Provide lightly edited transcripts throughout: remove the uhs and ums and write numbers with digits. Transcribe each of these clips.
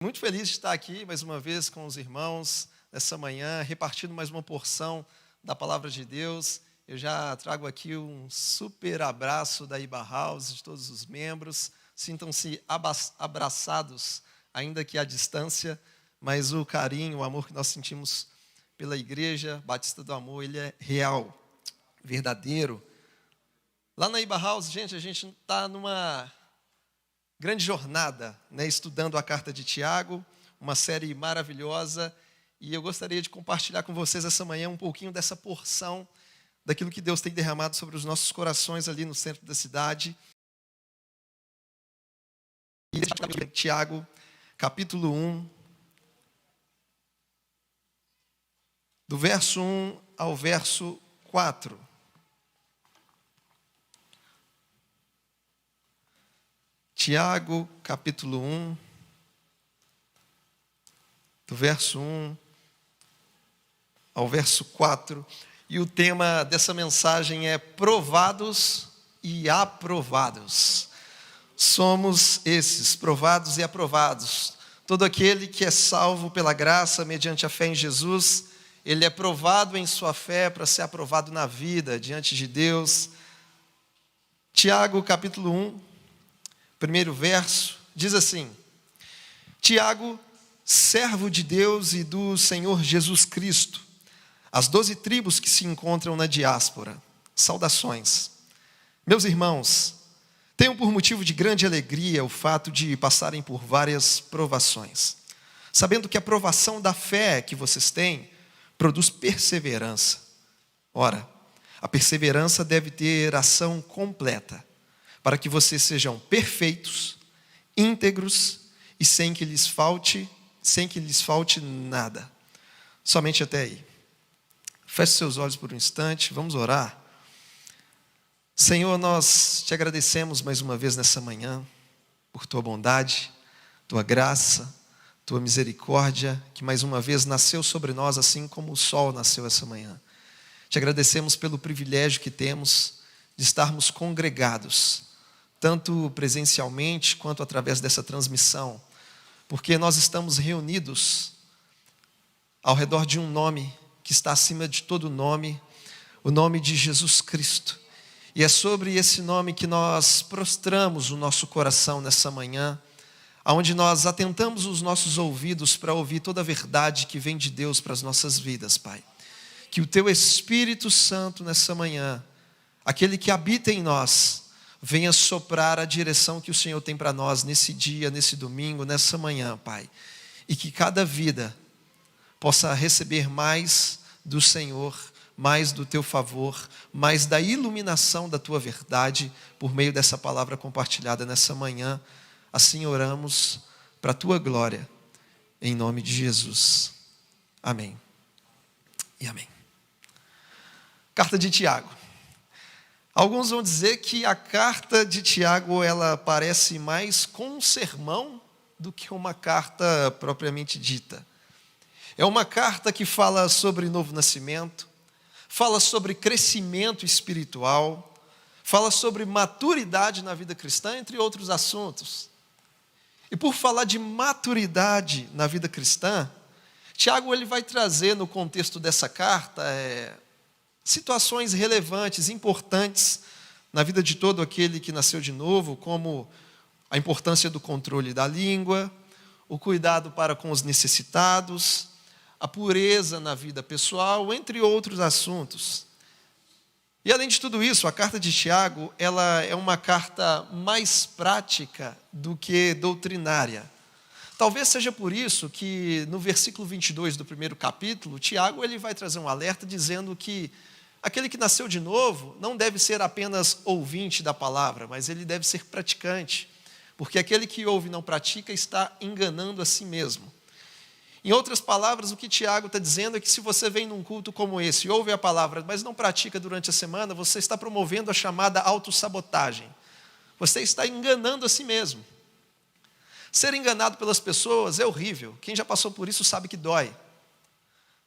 Muito feliz de estar aqui mais uma vez com os irmãos nessa manhã, repartindo mais uma porção da palavra de Deus. Eu já trago aqui um super abraço da Iba House, de todos os membros. Sintam-se abraçados, ainda que à distância, mas o carinho, o amor que nós sentimos pela Igreja Batista do Amor, ele é real, verdadeiro. Lá na Iba House, gente, a gente está numa grande jornada, estudando a carta de Tiago, uma série maravilhosa, e eu gostaria de compartilhar com vocês essa manhã um pouquinho dessa porção daquilo que Deus tem derramado sobre os nossos corações ali no centro da cidade. Tiago, capítulo 1, do verso 1 ao verso 4. Tiago, capítulo 1, do verso 1 ao verso 4. E o tema dessa mensagem é provados e aprovados. Somos esses, provados e aprovados. Todo aquele que é salvo pela graça, mediante a fé em Jesus, ele é provado em sua fé para ser aprovado na vida, diante de Deus. Tiago, capítulo 1. Primeiro verso, diz assim: Tiago, servo de Deus e do Senhor Jesus Cristo, as 12 tribos que se encontram na diáspora, saudações. Meus irmãos, tenham por motivo de grande alegria o fato de passarem por várias provações, sabendo que a provação da fé que vocês têm produz perseverança. Ora, a perseverança deve ter ação completa, para que vocês sejam perfeitos, íntegros e sem que lhes falte nada. Somente até aí. Feche seus olhos por um instante, vamos orar. Senhor, nós te agradecemos mais uma vez nessa manhã, por tua bondade, tua graça, tua misericórdia, que mais uma vez nasceu sobre nós, assim como o sol nasceu essa manhã. Te agradecemos pelo privilégio que temos de estarmos congregados, tanto presencialmente quanto através dessa transmissão, porque nós estamos reunidos ao redor de um nome que está acima de todo nome, o nome de Jesus Cristo. E é sobre esse nome que nós prostramos o nosso coração nessa manhã, onde nós atentamos os nossos ouvidos para ouvir toda a verdade que vem de Deus para as nossas vidas, Pai. Que o Teu Espírito Santo nessa manhã, aquele que habita em nós, venha soprar a direção que o Senhor tem para nós nesse dia, nesse domingo, nessa manhã, Pai. E que cada vida possa receber mais do Senhor, mais do Teu favor, mais da iluminação da Tua verdade, por meio dessa palavra compartilhada nessa manhã. Assim oramos para a Tua glória, em nome de Jesus. Amém e amém. Carta de Tiago. Alguns vão dizer que a carta de Tiago, ela parece mais com um sermão do que uma carta propriamente dita. É uma carta que fala sobre novo nascimento, fala sobre crescimento espiritual, fala sobre maturidade na vida cristã, entre outros assuntos. E por falar de maturidade na vida cristã, Tiago ele vai trazer no contexto dessa carta situações relevantes, importantes na vida de todo aquele que nasceu de novo, como a importância do controle da língua, o cuidado para com os necessitados, a pureza na vida pessoal, entre outros assuntos. E além de tudo isso, a carta de Tiago, ela é uma carta mais prática do que doutrinária. Talvez seja por isso que no versículo 22 do primeiro capítulo, Tiago ele vai trazer um alerta dizendo que aquele que nasceu de novo não deve ser apenas ouvinte da palavra, mas ele deve ser praticante, porque aquele que ouve e não pratica está enganando a si mesmo. Em outras palavras, o que Tiago está dizendo é que se você vem num culto como esse e ouve a palavra, mas não pratica durante a semana, você está promovendo a chamada autossabotagem. Você está enganando a si mesmo. Ser enganado pelas pessoas é horrível. Quem já passou por isso sabe que dói.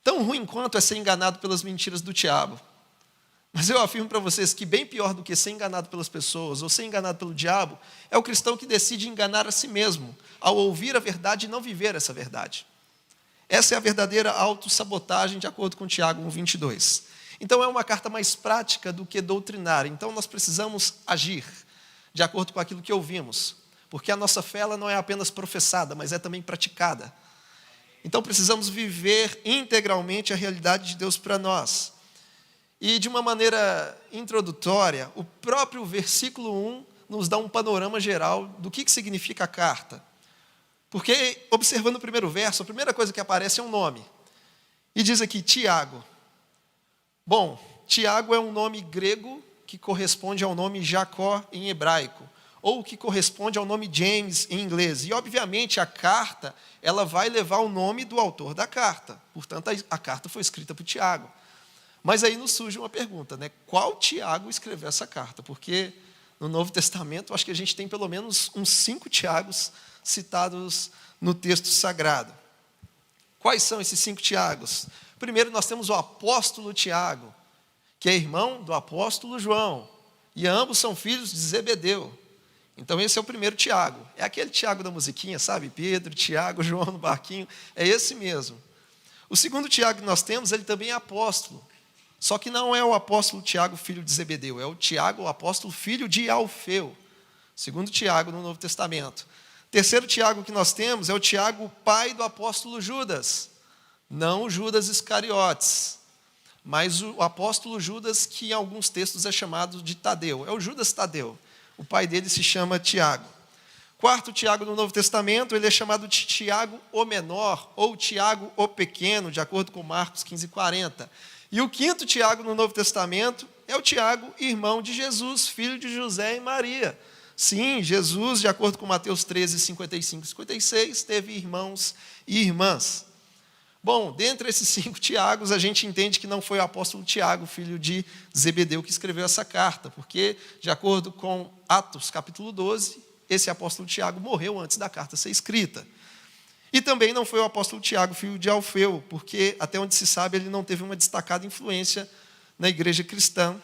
Tão ruim quanto é ser enganado pelas mentiras do diabo. Mas eu afirmo para vocês que bem pior do que ser enganado pelas pessoas ou ser enganado pelo diabo é o cristão que decide enganar a si mesmo ao ouvir a verdade e não viver essa verdade. Essa é a verdadeira autossabotagem, de acordo com Tiago 1:22. Então é uma carta mais prática do que doutrinária. Então nós precisamos agir de acordo com aquilo que ouvimos, porque a nossa fé ela não é apenas professada, mas é também praticada. Então precisamos viver integralmente a realidade de Deus para nós. E de uma maneira introdutória, o próprio versículo 1 nos dá um panorama geral do que significa a carta. Porque, observando o primeiro verso, a primeira coisa que aparece é um nome. E diz aqui, Tiago. Bom, Tiago é um nome grego que corresponde ao nome Jacó em hebraico, ou que corresponde ao nome James em inglês. E, obviamente, a carta ela vai levar o nome do autor da carta. Portanto, a carta foi escrita por Tiago. Mas aí nos surge uma pergunta, né? Qual Tiago escreveu essa carta? Porque no Novo Testamento, acho que a gente tem pelo menos uns 5 Tiagos citados no texto sagrado. Quais são esses 5 Tiagos? Primeiro, nós temos o apóstolo Tiago, que é irmão do apóstolo João, e ambos são filhos de Zebedeu. Então, esse é o primeiro Tiago. É aquele Tiago da musiquinha, sabe? Pedro, Tiago, João no barquinho. É esse mesmo. O segundo Tiago que nós temos, ele também é apóstolo. Só que não é o apóstolo Tiago, filho de Zebedeu, é o Tiago, o apóstolo, filho de Alfeu, segundo Tiago no Novo Testamento. Terceiro Tiago que nós temos é o Tiago, pai do apóstolo Judas, não o Judas Iscariotes, mas o apóstolo Judas, que em alguns textos é chamado de Tadeu, é o Judas Tadeu, o pai dele se chama Tiago. Quarto Tiago no Novo Testamento, ele é chamado de Tiago o Menor, ou Tiago o Pequeno, de acordo com Marcos 15:40. E o quinto Tiago no Novo Testamento é o Tiago, irmão de Jesus, filho de José e Maria. Sim, Jesus, de acordo com Mateus 13:55 e 56, teve irmãos e irmãs. Bom, dentre esses 5 Tiagos, a gente entende que não foi o apóstolo Tiago, filho de Zebedeu, que escreveu essa carta, porque, de acordo com Atos, capítulo 12, esse apóstolo Tiago morreu antes da carta ser escrita. E também não foi o apóstolo Tiago, filho de Alfeu, porque, até onde se sabe, ele não teve uma destacada influência na igreja cristã.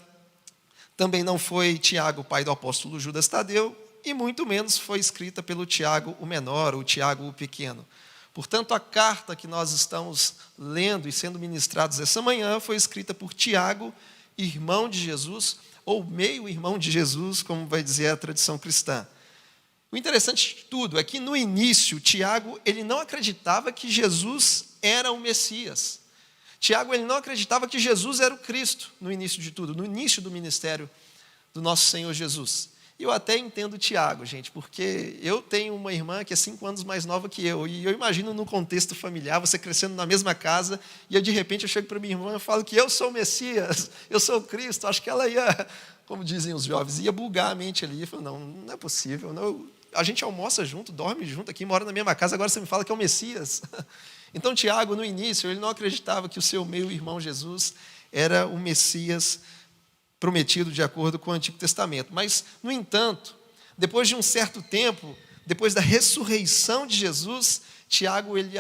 Também não foi Tiago, pai do apóstolo Judas Tadeu, e muito menos foi escrita pelo Tiago o Menor, ou Tiago o Pequeno. Portanto, a carta que nós estamos lendo e sendo ministrados essa manhã foi escrita por Tiago, irmão de Jesus, ou meio-irmão de Jesus, como vai dizer a tradição cristã. O interessante de tudo é que, no início, Tiago ele não acreditava que Jesus era o Messias. Tiago ele não acreditava que Jesus era o Cristo, no início de tudo, no início do ministério do nosso Senhor Jesus. E eu até entendo Tiago, gente, porque eu tenho uma irmã que é 5 anos mais nova que eu, e eu imagino no contexto familiar, você crescendo na mesma casa, e de repente eu chego para minha irmã e falo que eu sou o Messias, eu sou o Cristo. Acho que ela ia, como dizem os jovens, ia bugar a mente ali. Eu falo, não é possível, não. A gente almoça junto, dorme junto aqui, mora na mesma casa, agora você me fala que é o Messias. Então, Tiago, no início, ele não acreditava que o seu meio-irmão Jesus era o Messias prometido de acordo com o Antigo Testamento. Mas, no entanto, depois de um certo tempo, depois da ressurreição de Jesus, Tiago ele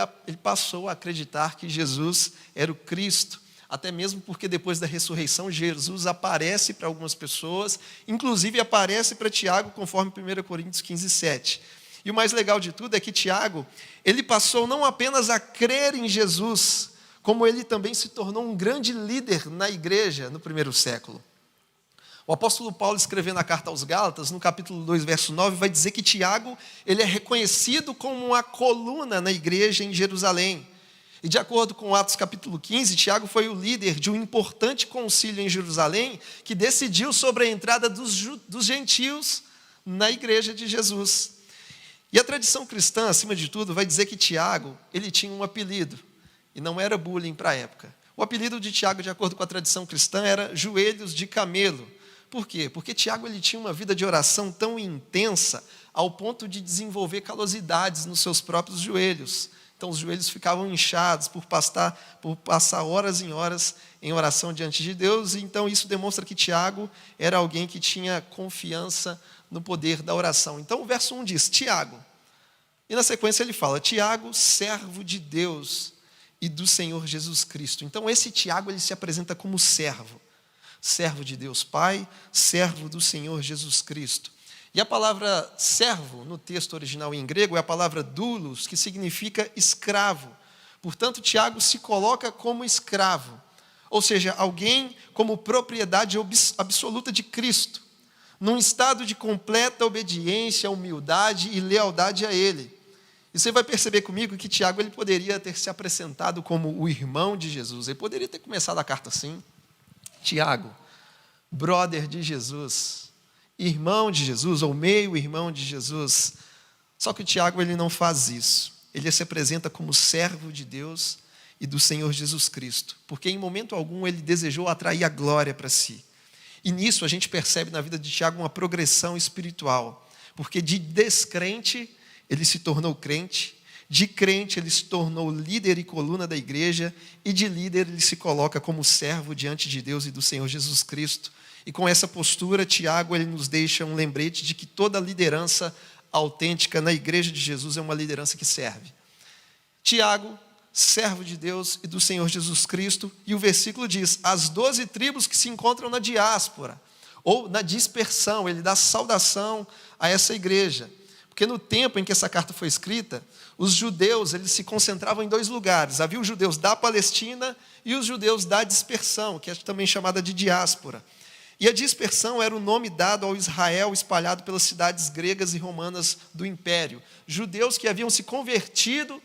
passou a acreditar que Jesus era o Cristo. Até mesmo porque depois da ressurreição, Jesus aparece para algumas pessoas, inclusive aparece para Tiago, conforme 1 Coríntios 15:7. E o mais legal de tudo é que Tiago, ele passou não apenas a crer em Jesus, como ele também se tornou um grande líder na igreja no primeiro século. O apóstolo Paulo, escrevendo a carta aos Gálatas, no capítulo 2, verso 9, vai dizer que Tiago ele é reconhecido como uma coluna na igreja em Jerusalém. E de acordo com Atos capítulo 15, Tiago foi o líder de um importante concílio em Jerusalém que decidiu sobre a entrada dos gentios na igreja de Jesus. E a tradição cristã, acima de tudo, vai dizer que Tiago ele tinha um apelido, e não era bullying para a época. O apelido de Tiago, de acordo com a tradição cristã, era joelhos de camelo. Por quê? Porque Tiago ele tinha uma vida de oração tão intensa ao ponto de desenvolver calosidades nos seus próprios joelhos. Então, os joelhos ficavam inchados por passar horas e horas em oração diante de Deus. E, então, isso demonstra que Tiago era alguém que tinha confiança no poder da oração. Então, o verso 1 diz, Tiago. E, na sequência, ele fala, Tiago, servo de Deus e do Senhor Jesus Cristo. Então, esse Tiago, ele se apresenta como servo. servo de Deus Pai, servo do Senhor Jesus Cristo. E a palavra servo, no texto original em grego, é a palavra doulos, que significa escravo. Portanto, Tiago se coloca como escravo, ou seja, alguém como propriedade absoluta de Cristo, num estado de completa obediência, humildade e lealdade a Ele. E você vai perceber comigo que Tiago ele poderia ter se apresentado como o irmão de Jesus. Ele poderia ter começado a carta assim: Tiago, brother de Jesus, irmão de Jesus, ou meio-irmão de Jesus. Só que o Tiago ele não faz isso. Ele se apresenta como servo de Deus e do Senhor Jesus Cristo, porque em momento algum ele desejou atrair a glória para si. E nisso a gente percebe na vida de Tiago uma progressão espiritual, porque de descrente ele se tornou crente, de crente ele se tornou líder e coluna da igreja, e de líder ele se coloca como servo diante de Deus e do Senhor Jesus Cristo. E com essa postura, Tiago ele nos deixa um lembrete de que toda liderança autêntica na igreja de Jesus é uma liderança que serve. Tiago, servo de Deus e do Senhor Jesus Cristo, e o versículo diz: as 12 tribos que se encontram na diáspora, ou na dispersão, ele dá saudação a essa igreja. Porque no tempo em que essa carta foi escrita, os judeus eles se concentravam em 2 lugares. Havia os judeus da Palestina e os judeus da dispersão, que é também chamada de diáspora. E a dispersão era o nome dado ao Israel espalhado pelas cidades gregas e romanas do império. Judeus que haviam se convertido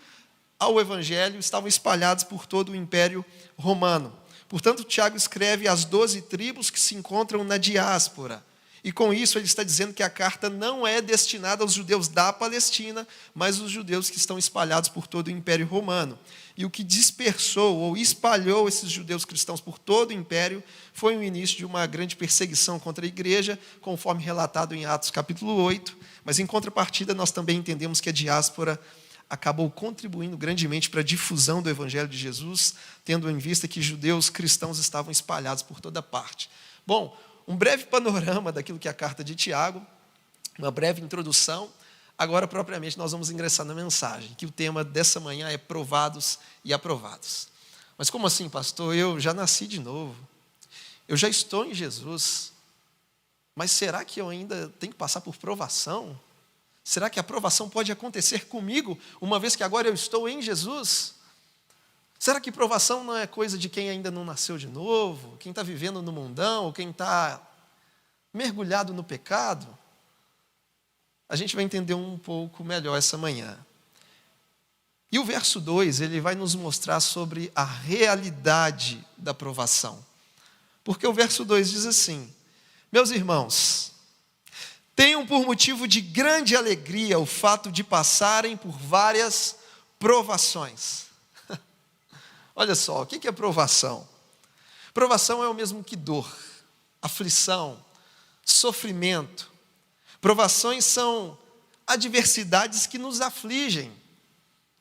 ao evangelho estavam espalhados por todo o império romano. Portanto, Tiago escreve as 12 tribos que se encontram na diáspora. E com isso ele está dizendo que a carta não é destinada aos judeus da Palestina, mas aos judeus que estão espalhados por todo o Império Romano. E o que dispersou ou espalhou esses judeus cristãos por todo o Império foi o início de uma grande perseguição contra a igreja, conforme relatado em Atos capítulo 8. Mas em contrapartida nós também entendemos que a diáspora acabou contribuindo grandemente para a difusão do Evangelho de Jesus, tendo em vista que judeus cristãos estavam espalhados por toda parte. Bom, um breve panorama daquilo que é a carta de Tiago, uma breve introdução. Agora, propriamente, nós vamos ingressar na mensagem, que o tema dessa manhã é provados e aprovados. Mas como assim, pastor? Eu já nasci de novo, eu já estou em Jesus, mas será que eu ainda tenho que passar por provação? Será que a provação pode acontecer comigo, uma vez que agora eu estou em Jesus? Será que provação não é coisa de quem ainda não nasceu de novo, quem está vivendo no mundão, ou quem está mergulhado no pecado? A gente vai entender um pouco melhor essa manhã. E o verso 2, ele vai nos mostrar sobre a realidade da provação. Porque o verso 2 diz assim: meus irmãos, tenham por motivo de grande alegria o fato de passarem por várias provações. Olha só, o que é provação? Provação é o mesmo que dor, aflição, sofrimento. Provações são adversidades que nos afligem.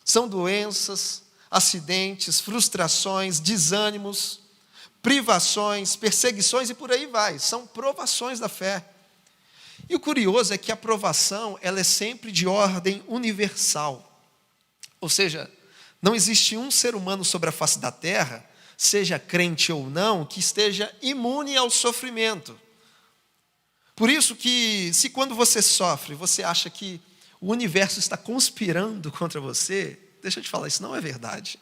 São doenças, acidentes, frustrações, desânimos, privações, perseguições e por aí vai. São provações da fé. E o curioso é que a provação ela é sempre de ordem universal. Ou seja, não existe um ser humano sobre a face da terra, seja crente ou não, que esteja imune ao sofrimento. Por isso que, se quando você sofre, você acha que o universo está conspirando contra você, deixa eu te falar, isso não é verdade.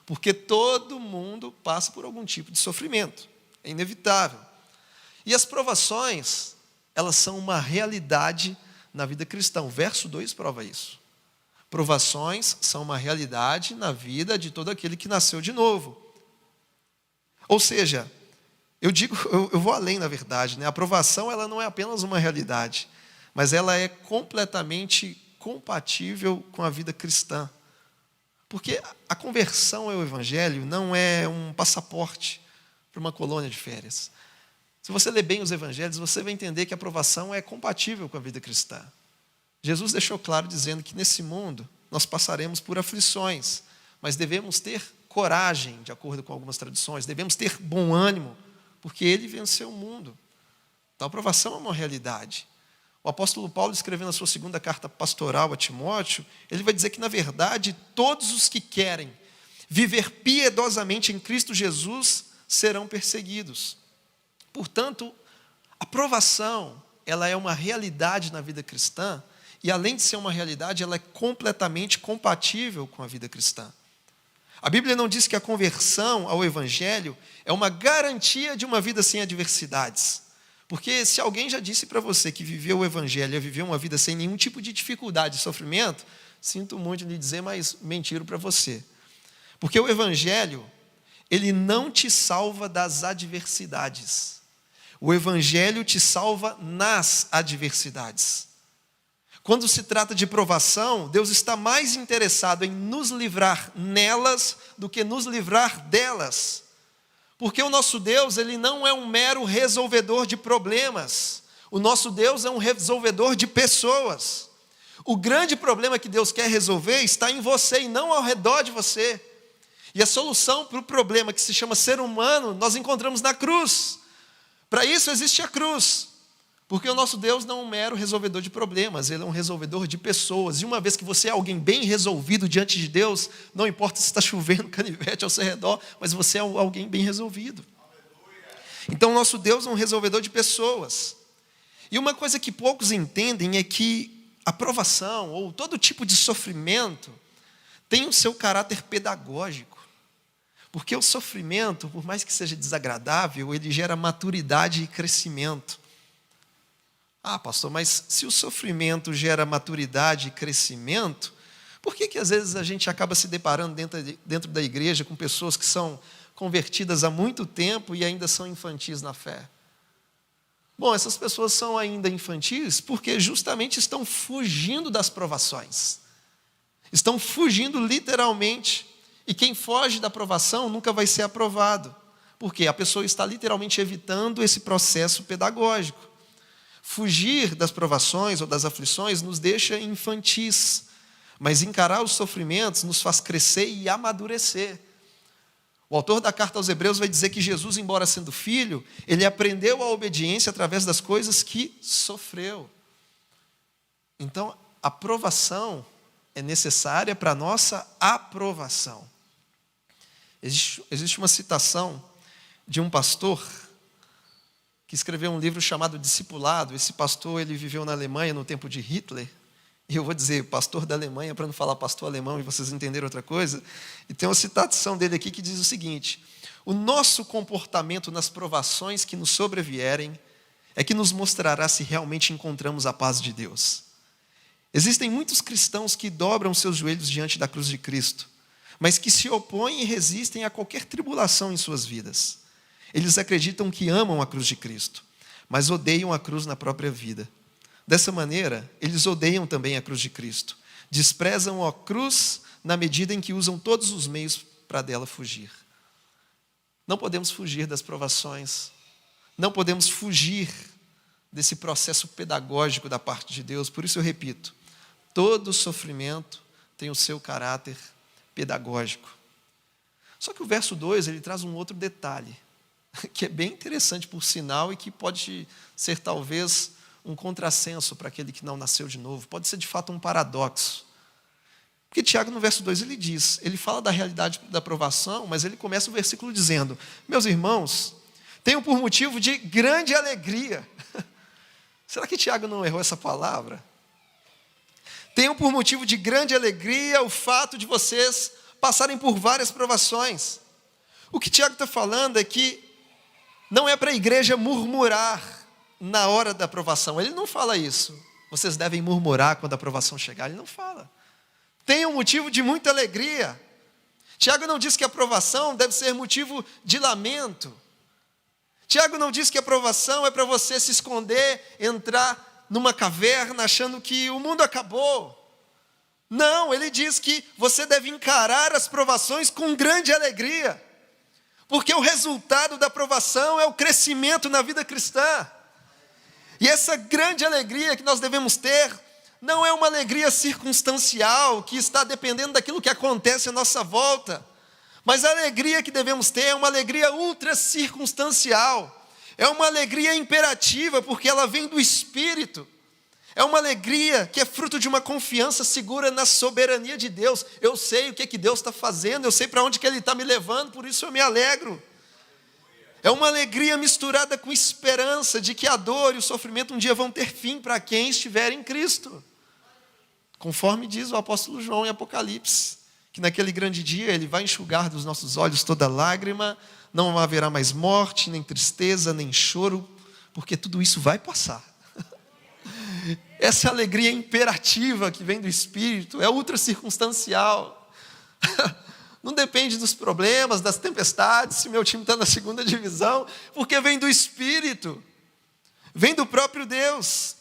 Porque todo mundo passa por algum tipo de sofrimento, é inevitável. E as provações, elas são uma realidade na vida cristã. O verso 2 prova isso. Provações são uma realidade na vida de todo aquele que nasceu de novo. Ou seja, eu vou além na verdade, né? A provação ela não é apenas uma realidade, mas ela é completamente compatível com a vida cristã. Porque a conversão ao Evangelho não é um passaporte para uma colônia de férias. Se você ler bem os Evangelhos, você vai entender que a provação é compatível com a vida cristã. Jesus deixou claro dizendo que nesse mundo nós passaremos por aflições, mas devemos ter coragem, de acordo com algumas tradições, devemos ter bom ânimo, porque Ele venceu o mundo. Então a provação é uma realidade. O apóstolo Paulo, escrevendo a sua segunda carta pastoral a Timóteo, ele vai dizer que, na verdade, todos os que querem viver piedosamente em Cristo Jesus serão perseguidos. Portanto, a provação, ela é uma realidade na vida cristã, e além de ser uma realidade, ela é completamente compatível com a vida cristã. A Bíblia não diz que a conversão ao Evangelho é uma garantia de uma vida sem adversidades. Porque se alguém já disse para você que viveu o Evangelho é viver uma vida sem nenhum tipo de dificuldade e sofrimento, sinto muito lhe dizer, mas mentiro para você. Porque o Evangelho, ele não te salva das adversidades. O Evangelho te salva nas adversidades. Quando se trata de provação, Deus está mais interessado em nos livrar nelas do que nos livrar delas. Porque o nosso Deus, ele não é um mero resolvedor de problemas. O nosso Deus é um resolvedor de pessoas. O grande problema que Deus quer resolver está em você e não ao redor de você. E a solução para o problema que se chama ser humano, nós encontramos na cruz. Para isso existe a cruz. Porque o nosso Deus não é um mero resolvedor de problemas, Ele é um resolvedor de pessoas. E uma vez que você é alguém bem resolvido diante de Deus, não importa se está chovendo canivete ao seu redor, mas você é alguém bem resolvido. Então o nosso Deus é um resolvedor de pessoas. E uma coisa que poucos entendem é que a provação, ou todo tipo de sofrimento, tem o seu caráter pedagógico. Porque o sofrimento, por mais que seja desagradável, ele gera maturidade e crescimento. Ah, pastor, mas se o sofrimento gera maturidade e crescimento, por que às vezes a gente acaba se deparando dentro da igreja com pessoas que são convertidas há muito tempo e ainda são infantis na fé? Bom, essas pessoas são ainda infantis porque justamente estão fugindo das provações. Estão fugindo literalmente. E quem foge da provação nunca vai ser aprovado. Porque a pessoa está literalmente evitando esse processo pedagógico. Fugir das provações ou das aflições nos deixa infantis, mas encarar os sofrimentos nos faz crescer e amadurecer. O autor da carta aos Hebreus vai dizer que Jesus, embora sendo filho, ele aprendeu a obediência através das coisas que sofreu. Então, a provação é necessária para a nossa aprovação. Existe uma citação de um pastor que escreveu um livro chamado Discipulado. Esse pastor, ele viveu na Alemanha no tempo de Hitler. E eu vou dizer pastor da Alemanha, para não falar pastor alemão e vocês entenderem outra coisa. E tem uma citação dele aqui que diz o seguinte: o nosso comportamento nas provações que nos sobrevierem é que nos mostrará se realmente encontramos a paz de Deus. Existem muitos cristãos que dobram seus joelhos diante da cruz de Cristo, mas que se opõem e resistem a qualquer tribulação em suas vidas. Eles acreditam que amam a cruz de Cristo, mas odeiam a cruz na própria vida. Dessa maneira, eles odeiam também a cruz de Cristo. Desprezam a cruz na medida em que usam todos os meios para dela fugir. Não podemos fugir das provações. Não podemos fugir desse processo pedagógico da parte de Deus. Por isso eu repito, todo sofrimento tem o seu caráter pedagógico. Só que o verso 2, ele traz um outro detalhe, que é bem interessante por sinal e que pode ser talvez um contrassenso para aquele que não nasceu de novo. Pode ser de fato um paradoxo. Porque Tiago no verso 2 ele fala da realidade da provação, mas ele começa o versículo dizendo: meus irmãos, tenham por motivo de grande alegria. Será que Tiago não errou essa palavra? Tenham por motivo de grande alegria o fato de vocês passarem por várias provações. O que Tiago está falando é que não é para a igreja murmurar na hora da provação. Ele não fala isso. Vocês devem murmurar quando a provação chegar. Ele não fala. Tenham motivo de muita alegria. Tiago não diz que a provação deve ser motivo de lamento. Tiago não diz que a provação é para você se esconder, entrar numa caverna achando que o mundo acabou. Não, ele diz que você deve encarar as provações com grande alegria. Porque o resultado da provação é o crescimento na vida cristã. E essa grande alegria que nós devemos ter não é uma alegria circunstancial, que está dependendo daquilo que acontece à nossa volta. Mas a alegria que devemos ter é uma alegria ultra circunstancial. É uma alegria imperativa, porque ela vem do Espírito. É uma alegria que é fruto de uma confiança segura na soberania de Deus. Eu sei o que Deus está fazendo, eu sei para onde que Ele está me levando, por isso eu me alegro. É uma alegria misturada com esperança de que a dor e o sofrimento um dia vão ter fim para quem estiver em Cristo. Conforme diz o apóstolo João em Apocalipse, que naquele grande dia Ele vai enxugar dos nossos olhos toda lágrima, não haverá mais morte, nem tristeza, nem choro, porque tudo isso vai passar. Essa alegria imperativa que vem do Espírito é ultra circunstancial. Não depende dos problemas, das tempestades, se meu time está na segunda divisão, porque vem do Espírito, vem do próprio Deus.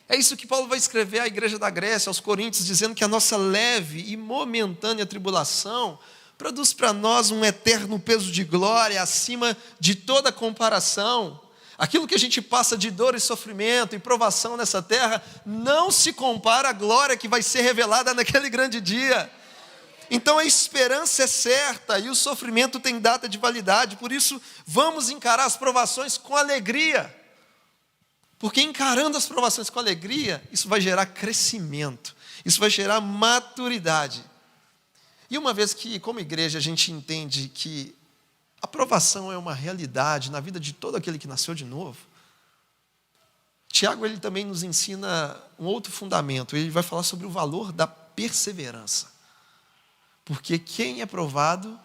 É isso que Paulo vai escrever à igreja da Grécia, aos Coríntios, dizendo que a nossa leve e momentânea tribulação produz para nós um eterno peso de glória acima de toda comparação. Aquilo que a gente passa de dor e sofrimento e provação nessa terra não se compara à glória que vai ser revelada naquele grande dia. Então a esperança é certa e o sofrimento tem data de validade, por isso vamos encarar as provações com alegria. Porque encarando as provações com alegria, isso vai gerar crescimento, isso vai gerar maturidade. E uma vez que, como igreja, a gente entende que a provação é uma realidade na vida de todo aquele que nasceu de novo, Tiago ele também nos ensina um outro fundamento, ele vai falar sobre o valor da perseverança. Porque quem é provado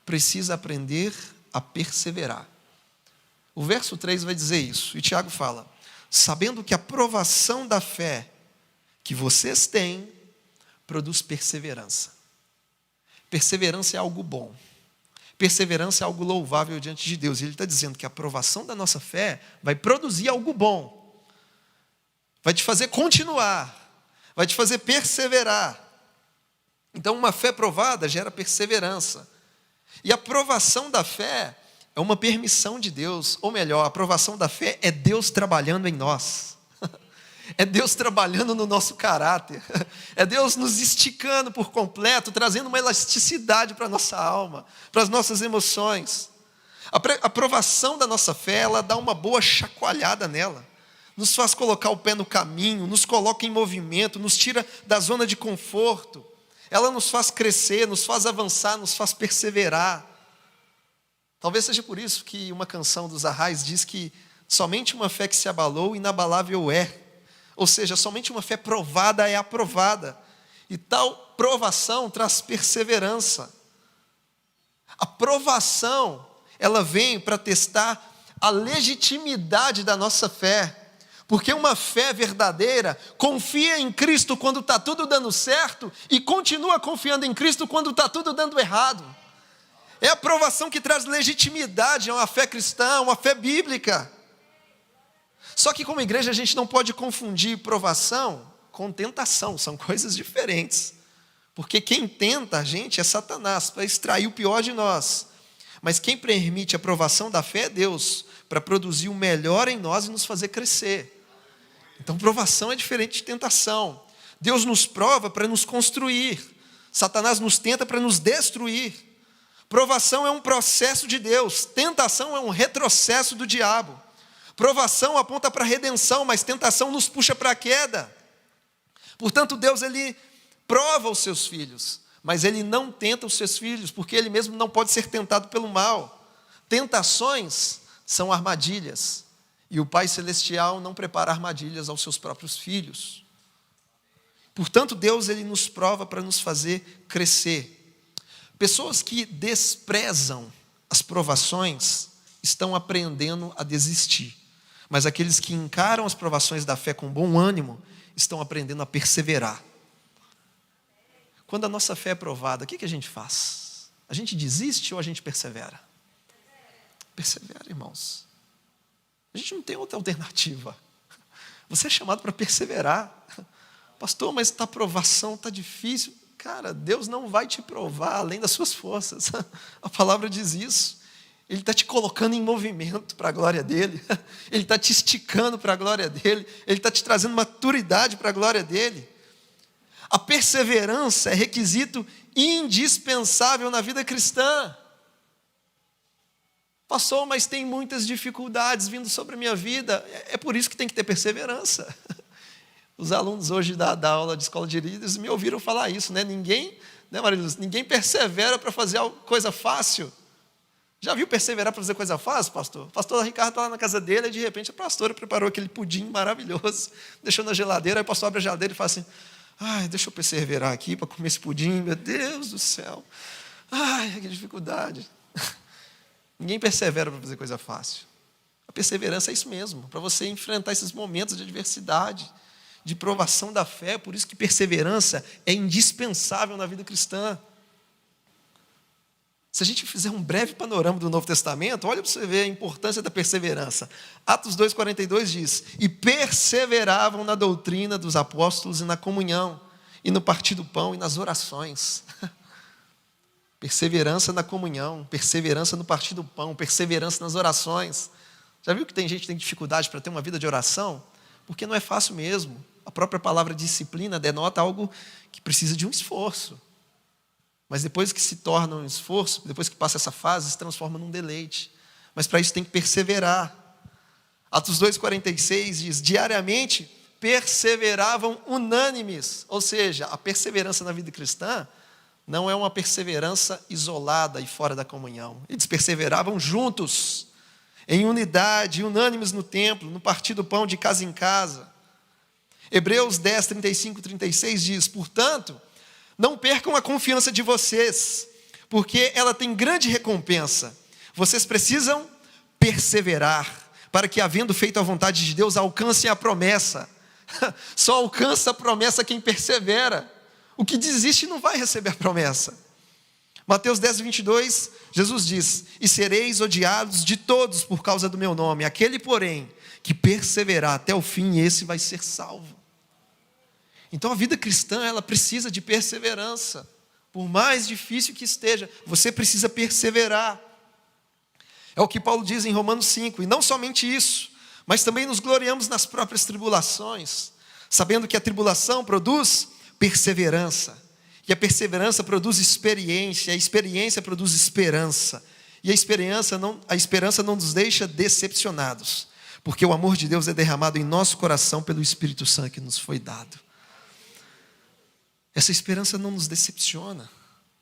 precisa aprender a perseverar. O verso 3 vai dizer isso, e Tiago fala: sabendo que a provação da fé que vocês têm produz perseverança. Perseverança é algo bom. Perseverança é algo louvável diante de Deus. E ele está dizendo que a provação da nossa fé vai produzir algo bom. Vai te fazer continuar. Vai te fazer perseverar. Então, uma fé provada gera perseverança. E a provação da fé é uma permissão de Deus. Ou melhor, a provação da fé é Deus trabalhando em nós. É Deus trabalhando no nosso caráter. É Deus nos esticando por completo, trazendo uma elasticidade para a nossa alma, para as nossas emoções. A provação da nossa fé, ela dá uma boa chacoalhada nela. Nos faz colocar o pé no caminho, nos coloca em movimento, nos tira da zona de conforto. Ela nos faz crescer, nos faz avançar, nos faz perseverar. Talvez seja por isso que uma canção dos Arrais diz que somente uma fé que se abalou, inabalável é. Ou seja, somente uma fé provada é aprovada. E tal provação traz perseverança. A provação, ela vem para testar a legitimidade da nossa fé. Porque uma fé verdadeira confia em Cristo quando está tudo dando certo e continua confiando em Cristo quando está tudo dando errado. É a provação que traz legitimidade a uma fé cristã, uma fé bíblica. Só que como igreja a gente não pode confundir provação com tentação, são coisas diferentes. Porque quem tenta a gente é Satanás, para extrair o pior de nós. Mas quem permite a provação da fé é Deus, para produzir o melhor em nós e nos fazer crescer. Então provação é diferente de tentação. Deus nos prova para nos construir. Satanás nos tenta para nos destruir. Provação é um processo de Deus. Tentação é um retrocesso do diabo. Provação aponta para a redenção, mas tentação nos puxa para a queda. Portanto, Deus ele prova os seus filhos, mas Ele não tenta os seus filhos, porque Ele mesmo não pode ser tentado pelo mal. Tentações são armadilhas. E o Pai Celestial não prepara armadilhas aos seus próprios filhos. Portanto, Deus ele nos prova para nos fazer crescer. Pessoas que desprezam as provações estão aprendendo a desistir. Mas aqueles que encaram as provações da fé com bom ânimo estão aprendendo a perseverar. Quando a nossa fé é provada, o que a gente faz? A gente desiste ou a gente persevera? Persevera, irmãos. A gente não tem outra alternativa. Você é chamado para perseverar. Pastor, mas a provação está difícil. Cara, Deus não vai te provar além das suas forças. A palavra diz isso. Ele está te colocando em movimento para a glória dEle. Ele está te esticando para a glória dEle. Ele está te trazendo maturidade para a glória dEle. A perseverança é requisito indispensável na vida cristã. Pastor, mas tem muitas dificuldades vindo sobre a minha vida. É por isso que tem que ter perseverança. Os alunos hoje da aula de escola de líderes me ouviram falar isso, né? Ninguém, né, Mariluz? Ninguém persevera para fazer coisa fácil. Já viu perseverar para fazer coisa fácil, pastor? O pastor Ricardo está lá na casa dele e de repente a pastora preparou aquele pudim maravilhoso, deixou na geladeira, aí o pastor abre a geladeira e fala assim, ai, deixa eu perseverar aqui para comer esse pudim, meu Deus do céu. Ai, que dificuldade. Ninguém persevera para fazer coisa fácil. A perseverança é isso mesmo, para você enfrentar esses momentos de adversidade, de provação da fé. Por isso que perseverança é indispensável na vida cristã. Se a gente fizer um breve panorama do Novo Testamento, olha para você ver a importância da perseverança. Atos 2,42 diz, e perseveravam na doutrina dos apóstolos e na comunhão, e no partir do pão e nas orações. Perseverança na comunhão, perseverança no partir do pão, perseverança nas orações. Já viu que tem gente que tem dificuldade para ter uma vida de oração? Porque não é fácil mesmo. A própria palavra disciplina denota algo que precisa de um esforço. Mas depois que se torna um esforço, depois que passa essa fase, se transforma num deleite. Mas para isso tem que perseverar. Atos 2,46 diz, diariamente perseveravam unânimes. Ou seja, a perseverança na vida cristã não é uma perseverança isolada e fora da comunhão. Eles perseveravam juntos, em unidade, unânimes no templo, no partir do pão de casa em casa. Hebreus 10, 35, 36 diz, portanto, não percam a confiança de vocês, porque ela tem grande recompensa. Vocês precisam perseverar, para que, havendo feito a vontade de Deus, alcancem a promessa. Só alcança a promessa quem persevera. O que desiste não vai receber a promessa. Mateus 10, 22, Jesus diz, e sereis odiados de todos por causa do meu nome. Aquele, porém, que perseverar até o fim, esse vai ser salvo. Então a vida cristã, ela precisa de perseverança. Por mais difícil que esteja, você precisa perseverar. É o que Paulo diz em Romanos 5. E não somente isso, mas também nos gloriamos nas próprias tribulações, sabendo que a tribulação produz perseverança. E a perseverança produz experiência, a experiência produz esperança. E a esperança não nos deixa decepcionados, porque o amor de Deus é derramado em nosso coração pelo Espírito Santo que nos foi dado. Essa esperança não nos decepciona.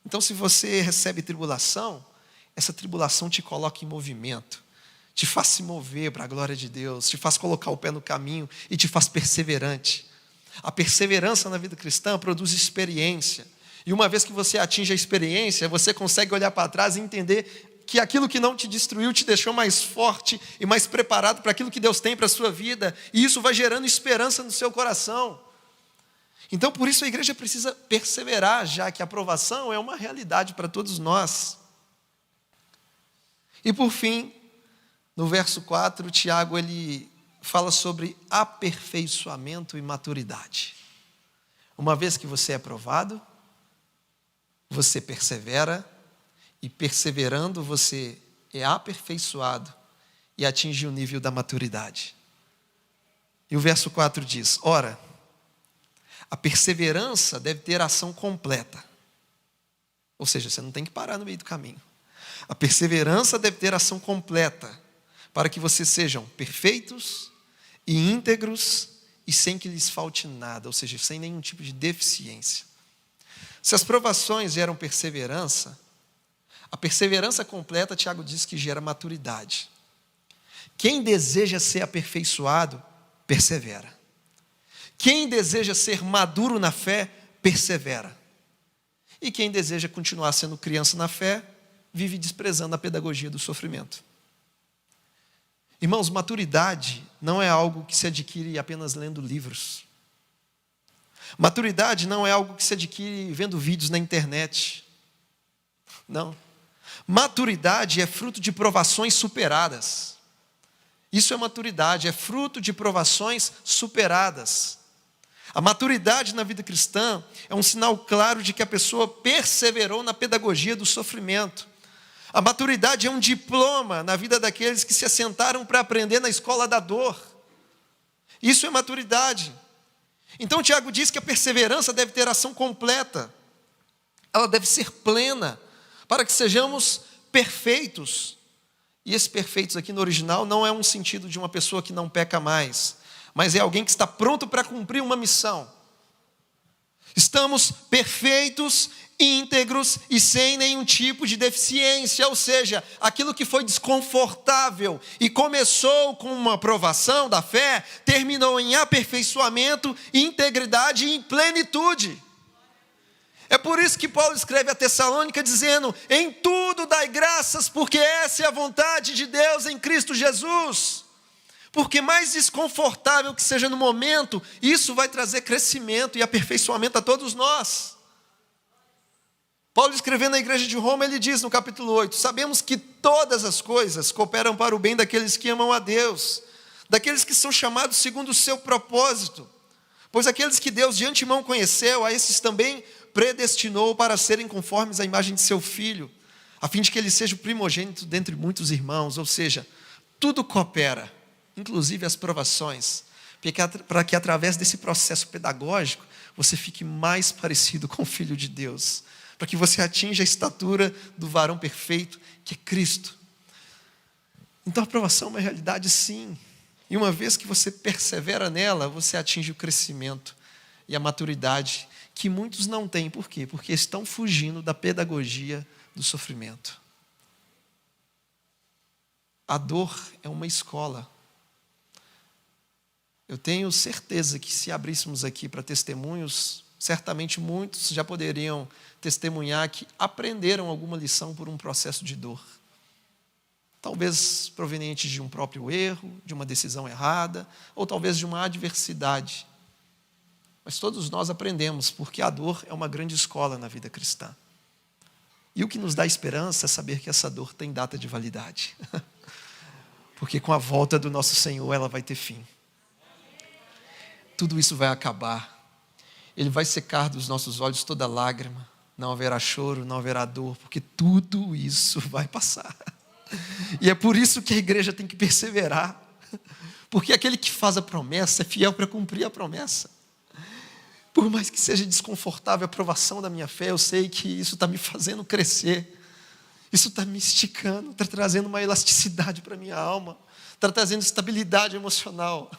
Então, se você recebe tribulação, essa tribulação te coloca em movimento, te faz se mover para a glória de Deus, te faz colocar o pé no caminho e te faz perseverante. A perseverança na vida cristã produz experiência. E uma vez que você atinge a experiência, você consegue olhar para trás e entender que aquilo que não te destruiu te deixou mais forte e mais preparado para aquilo que Deus tem para a sua vida. E isso vai gerando esperança no seu coração. Então, por isso a igreja precisa perseverar, já que a aprovação é uma realidade para todos nós. E por fim, no verso 4, Tiago ele fala sobre aperfeiçoamento e maturidade. Uma vez que você é aprovado, você persevera, e perseverando você é aperfeiçoado e atinge o nível da maturidade. E o verso 4 diz, ora, a perseverança deve ter ação completa. Ou seja, você não tem que parar no meio do caminho. A perseverança deve ter ação completa, para que vocês sejam perfeitos e íntegros e sem que lhes falte nada, ou seja, sem nenhum tipo de deficiência. Se as provações geram perseverança, a perseverança completa, Tiago diz que gera maturidade. Quem deseja ser aperfeiçoado, persevera. Quem deseja ser maduro na fé, persevera. E quem deseja continuar sendo criança na fé, vive desprezando a pedagogia do sofrimento. Irmãos, maturidade não é algo que se adquire apenas lendo livros. Maturidade não é algo que se adquire vendo vídeos na internet. Não. Maturidade é fruto de provações superadas. Isso é maturidade, é fruto de provações superadas. A maturidade na vida cristã é um sinal claro de que a pessoa perseverou na pedagogia do sofrimento. A maturidade é um diploma na vida daqueles que se assentaram para aprender na escola da dor. Isso é maturidade. Então Tiago diz que a perseverança deve ter ação completa. Ela deve ser plena, para que sejamos perfeitos. E esse perfeitos aqui no original não é um sentido de uma pessoa que não peca mais, mas é alguém que está pronto para cumprir uma missão. Estamos perfeitos íntegros e sem nenhum tipo de deficiência. Ou seja, aquilo que foi desconfortável e começou com uma provação da fé, terminou em aperfeiçoamento, integridade e em plenitude. É por isso que Paulo escreve a Tessalônica dizendo: em tudo dai graças, porque essa é a vontade de Deus em Cristo Jesus. Porque mais desconfortável que seja no momento, isso vai trazer crescimento e aperfeiçoamento a todos nós. Paulo escrevendo na igreja de Roma, ele diz no capítulo 8, sabemos que todas as coisas cooperam para o bem daqueles que amam a Deus, daqueles que são chamados segundo o seu propósito. Pois aqueles que Deus de antemão conheceu, a esses também predestinou para serem conformes à imagem de seu Filho, a fim de que ele seja o primogênito dentre muitos irmãos. Ou seja, tudo coopera, inclusive as provações, para que através desse processo pedagógico, você fique mais parecido com o Filho de Deus, para que você atinja a estatura do varão perfeito, que é Cristo. Então a provação é uma realidade, sim. E uma vez que você persevera nela, você atinge o crescimento e a maturidade que muitos não têm. Por quê? Porque estão fugindo da pedagogia do sofrimento. A dor é uma escola. Eu tenho certeza que se abríssemos aqui para testemunhos, certamente muitos já poderiam testemunhar que aprenderam alguma lição por um processo de dor. Talvez proveniente de um próprio erro, de uma decisão errada, ou talvez de uma adversidade. Mas todos nós aprendemos, porque a dor é uma grande escola na vida cristã. E o que nos dá esperança é saber que essa dor tem data de validade. Porque com a volta do nosso Senhor, ela vai ter fim. Tudo isso vai acabar. Ele vai secar dos nossos olhos toda lágrima. Não haverá choro, não haverá dor, porque tudo isso vai passar. E é por isso que a igreja tem que perseverar. Porque aquele que faz a promessa é fiel para cumprir a promessa. Por mais que seja desconfortável a provação da minha fé, eu sei que isso está me fazendo crescer. Isso está me esticando, está trazendo uma elasticidade para a minha alma. Está trazendo estabilidade emocional.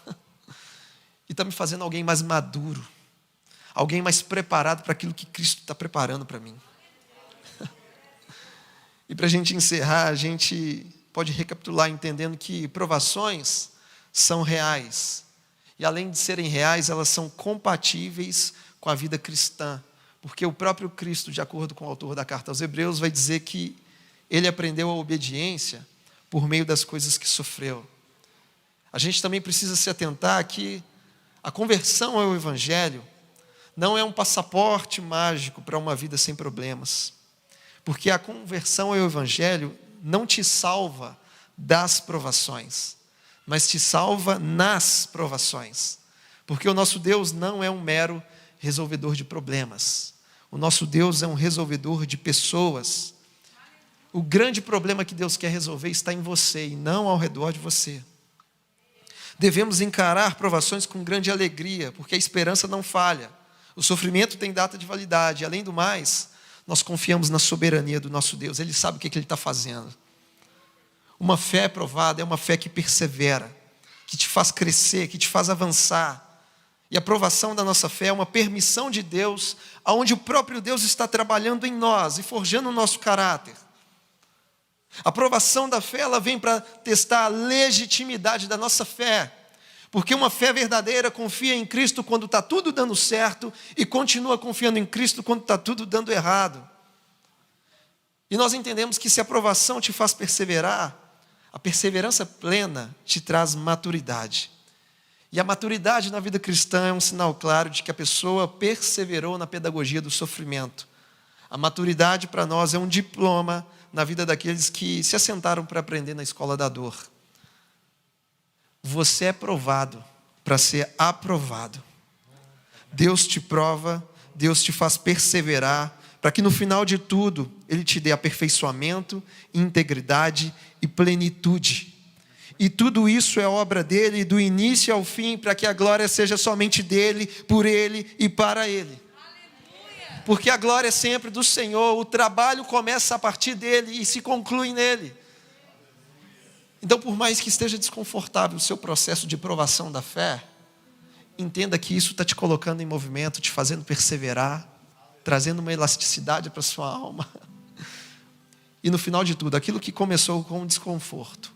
E está me fazendo alguém mais maduro. Alguém mais preparado para aquilo que Cristo está preparando para mim. E para a gente encerrar, a gente pode recapitular entendendo que provações são reais. E além de serem reais, elas são compatíveis com a vida cristã. Porque o próprio Cristo, de acordo com o autor da carta aos Hebreus, vai dizer que ele aprendeu a obediência por meio das coisas que sofreu. A gente também precisa se atentar que a conversão ao Evangelho não é um passaporte mágico para uma vida sem problemas. Porque a conversão ao Evangelho não te salva das provações, mas te salva nas provações. Porque o nosso Deus não é um mero resolvedor de problemas. O nosso Deus é um resolvedor de pessoas. O grande problema que Deus quer resolver está em você e não ao redor de você. Devemos encarar provações com grande alegria, porque a esperança não falha. O sofrimento tem data de validade. Além do mais, nós confiamos na soberania do nosso Deus. Ele sabe o que Ele está fazendo. Uma fé provada é uma fé que persevera, que te faz crescer, que te faz avançar. E a provação da nossa fé é uma permissão de Deus, onde o próprio Deus está trabalhando em nós e forjando o nosso caráter. A provação da fé, ela vem para testar a legitimidade da nossa fé. Porque uma fé verdadeira confia em Cristo quando está tudo dando certo e continua confiando em Cristo quando está tudo dando errado. E nós entendemos que se a provação te faz perseverar, a perseverança plena te traz maturidade. E a maturidade na vida cristã é um sinal claro de que a pessoa perseverou na pedagogia do sofrimento. A maturidade para nós é um diploma na vida daqueles que se assentaram para aprender na escola da dor. Você é provado para ser aprovado. Deus te prova, Deus te faz perseverar, para que no final de tudo, Ele te dê aperfeiçoamento, integridade e plenitude. E tudo isso é obra dEle, do início ao fim, para que a glória seja somente dEle, por Ele e para Ele. Porque a glória é sempre do Senhor, o trabalho começa a partir dEle e se conclui nele. Então, por mais que esteja desconfortável o seu processo de provação da fé, entenda que isso está te colocando em movimento, te fazendo perseverar. trazendo uma elasticidade para a sua alma. E no final de tudo, aquilo que começou com desconforto,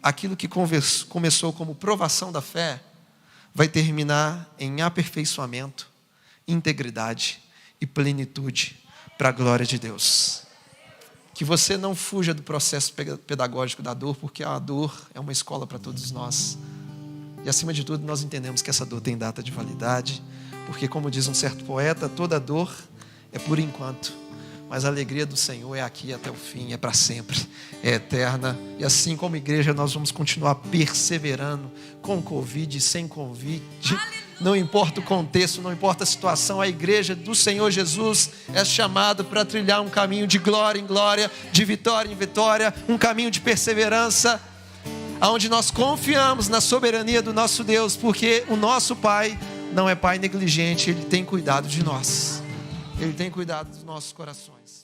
aquilo que começou como provação da fé, vai terminar em aperfeiçoamento, integridade e plenitude para a glória de Deus. Que você não fuja do processo pedagógico da dor, porque a dor é uma escola para todos nós. E acima de tudo, nós entendemos que essa dor tem data de validade, porque como diz um certo poeta, toda dor é por enquanto, mas a alegria do Senhor é aqui até o fim, é para sempre, é eterna. E assim como igreja nós vamos continuar perseverando, com Covid, sem Covid, não importa o contexto, não importa a situação, a igreja do Senhor Jesus é chamada para trilhar um caminho de glória em glória, de vitória em vitória, um caminho de perseverança, onde nós confiamos na soberania do nosso Deus, porque o nosso Pai não é Pai negligente, Ele tem cuidado de nós, Ele tem cuidado dos nossos corações.